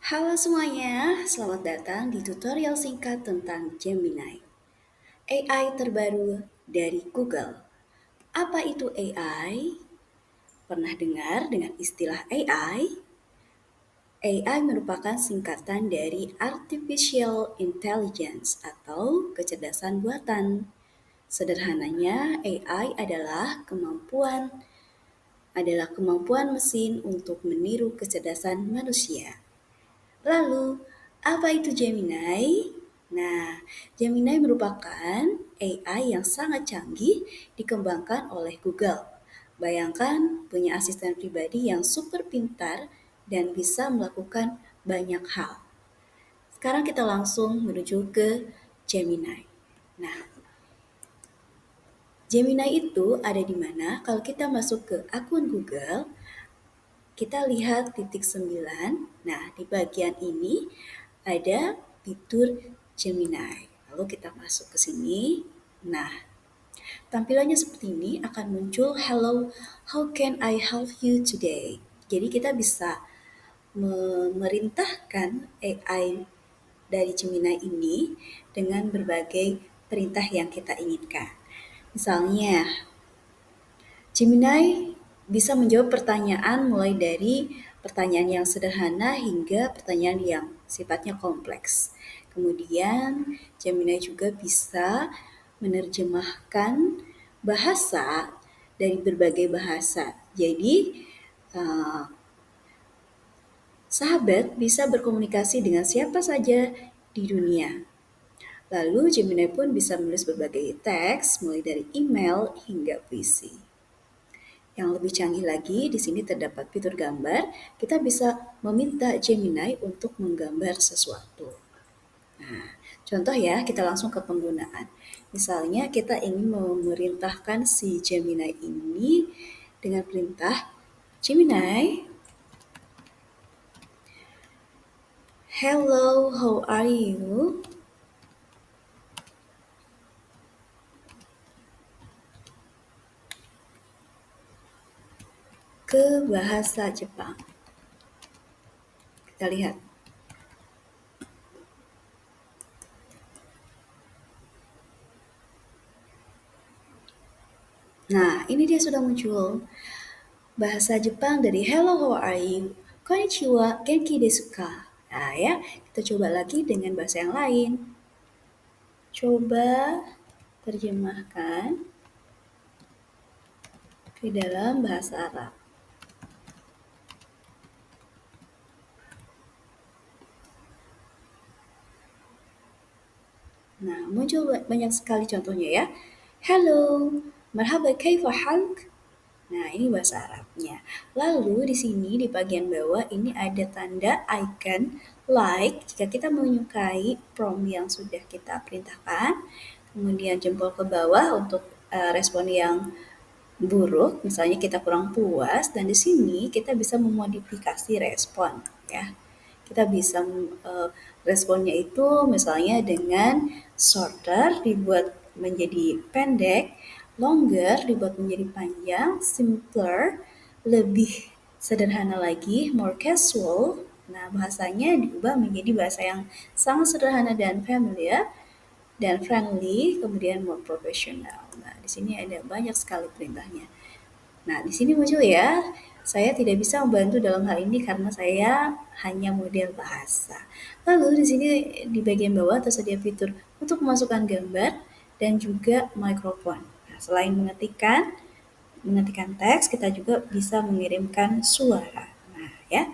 Halo semuanya, selamat datang di tutorial singkat tentang Gemini, AI terbaru dari Google. Apa itu AI? Pernah dengar dengan istilah AI? AI merupakan singkatan dari Artificial Intelligence atau kecerdasan buatan. Sederhananya, AI adalah kemampuan mesin untuk meniru kecerdasan manusia. Lalu, apa itu Gemini? Nah, Gemini merupakan AI yang sangat canggih dikembangkan oleh Google. Bayangkan punya asisten pribadi yang super pintar dan bisa melakukan banyak hal. Sekarang kita langsung menuju ke Gemini. Nah, Gemini itu ada di mana? Kalau kita masuk ke akun Google, kita lihat titik 9. Nah, di bagian ini ada fitur Gemini. Lalu kita masuk ke sini. Nah, tampilannya seperti ini akan muncul "Hello, how can I help you today?" Jadi kita bisa memerintahkan AI dari Gemini ini dengan berbagai perintah yang kita inginkan. Misalnya, Gemini bisa menjawab pertanyaan mulai dari pertanyaan yang sederhana hingga pertanyaan yang sifatnya kompleks. Kemudian, Gemini juga bisa menerjemahkan bahasa dari berbagai bahasa. Jadi, eh, sahabat bisa berkomunikasi dengan siapa saja di dunia. Lalu, Gemini pun bisa menulis berbagai teks, mulai dari email hingga puisi. Yang lebih canggih lagi, di sini terdapat fitur gambar. Kita bisa meminta Gemini untuk menggambar sesuatu. Nah, contoh ya, kita langsung ke penggunaan. Misalnya kita ingin memerintahkan si Gemini ini dengan perintah, Gemini, hello, how are you? Ke bahasa Jepang. Kita lihat. Nah, ini dia sudah muncul. Bahasa Jepang dari hello, how are you? Konnichiwa, genki desu ka? Nah ya, kita coba lagi dengan bahasa yang lain. Coba terjemahkan ke dalam bahasa Arab. Nah, muncul banyak sekali contohnya ya. Hello, marhaba kaifa halk? Nah, ini bahasa Arabnya. Lalu di sini di bagian bawah ini ada tanda icon like jika kita menyukai prompt yang sudah kita perintahkan. Kemudian jempol ke bawah untuk respon yang buruk, misalnya kita kurang puas, dan di sini kita bisa memodifikasi respon ya. Kita bisa responnya itu misalnya dengan shorter dibuat menjadi pendek, longer dibuat menjadi panjang, simpler lebih sederhana lagi, more casual. Nah, bahasanya diubah menjadi bahasa yang sangat sederhana dan familiar dan friendly, kemudian more professional. Nah, di sini ada banyak sekali perintahnya. Nah, di sini muncul ya, saya tidak bisa membantu dalam hal ini karena saya hanya model bahasa. Lalu di sini di bagian bawah tersedia fitur untuk memasukkan gambar dan juga mikrofon. Nah, selain mengetikkan teks, kita juga bisa mengirimkan suara. Nah, ya.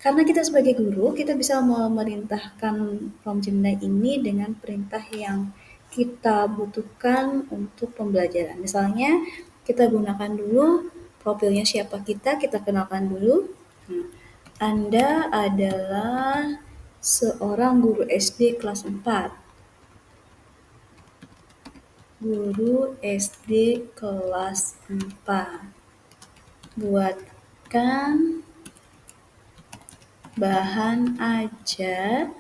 Karena kita sebagai guru, kita bisa memerintahkan prompt Gemini ini dengan perintah yang kita butuhkan untuk pembelajaran. Misalnya, kita gunakan dulu profilnya siapa kita kenalkan dulu. Nah, Anda adalah seorang guru SD kelas 4. Guru SD kelas 4. Buatkan bahan ajar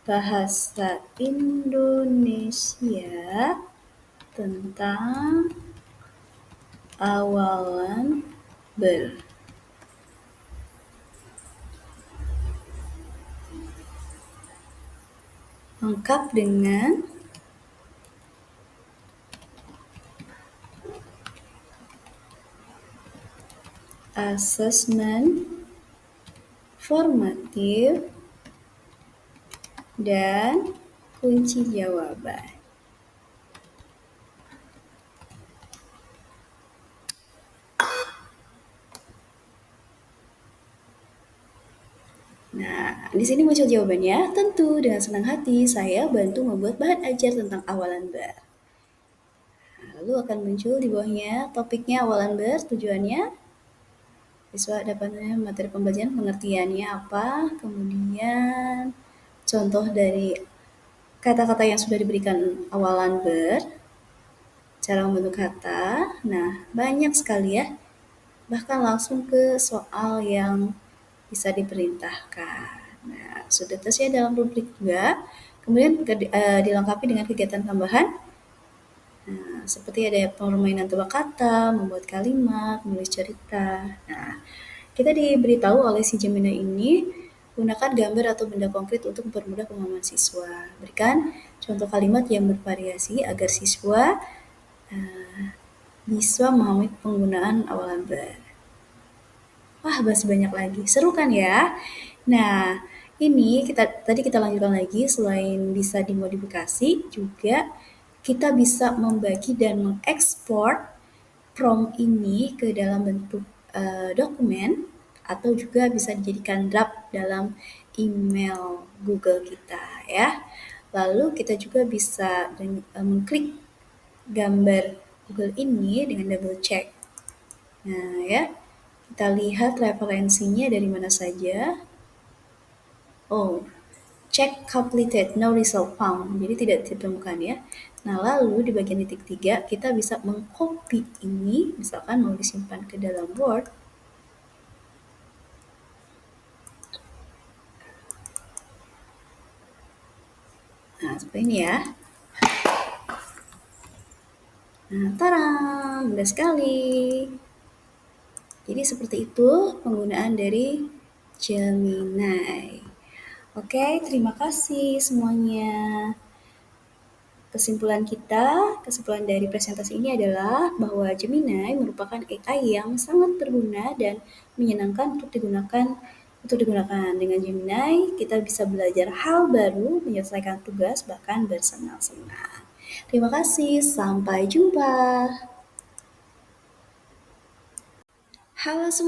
bahasa Indonesia tentang awalan ber. lengkap dengan asesmen formatif dan kunci jawaban. Nah, di sini muncul jawabannya. Tentu dengan senang hati saya bantu membuat bahan ajar tentang awalan bar. Nah, lalu akan muncul di bawahnya topiknya awalan bar, tujuannya siswa dapatnya materi pembelajaran pengertiannya apa, kemudian contoh dari kata-kata yang sudah diberikan awalan ber, cara membentuk kata. Nah, banyak sekali ya. Bahkan langsung ke soal yang bisa diperintahkan. Nah, sudah tersedia dalam rubrik juga. Kemudian dilengkapi dengan kegiatan tambahan. Nah, seperti ada permainan tebak kata, membuat kalimat, menulis cerita. Nah, kita diberitahu oleh si Gemini ini gunakan gambar atau benda konkret untuk mempermudah pemahaman siswa. Berikan contoh kalimat yang bervariasi agar siswa bisa memahami penggunaan awalan ber. Wah, masih banyak lagi. Seru kan ya? Nah, ini tadi kita lanjutkan lagi, selain bisa dimodifikasi, juga kita bisa membagi dan mengekspor prompt ini ke dalam bentuk dokumen atau juga bisa dijadikan draft dalam email Google kita ya. Lalu kita juga bisa mengklik gambar Google ini dengan double check. Nah ya, kita lihat referensinya dari mana saja. Oh, check completed, no result found. Jadi tidak ditemukan ya. Nah, lalu di bagian titik 3 kita bisa mengcopy ini, misalkan mau disimpan ke dalam Word. Nah, seperti ini ya. Nah, taram, mudah sekali. Jadi seperti itu penggunaan dari Gemini. Oke, terima kasih semuanya. Kesimpulan dari presentasi ini adalah bahwa Gemini merupakan AI yang sangat berguna dan menyenangkan untuk digunakan. Dengan Gemini, kita bisa belajar hal baru, menyelesaikan tugas, bahkan bersenang-senang. Terima kasih, sampai jumpa. Halo semua.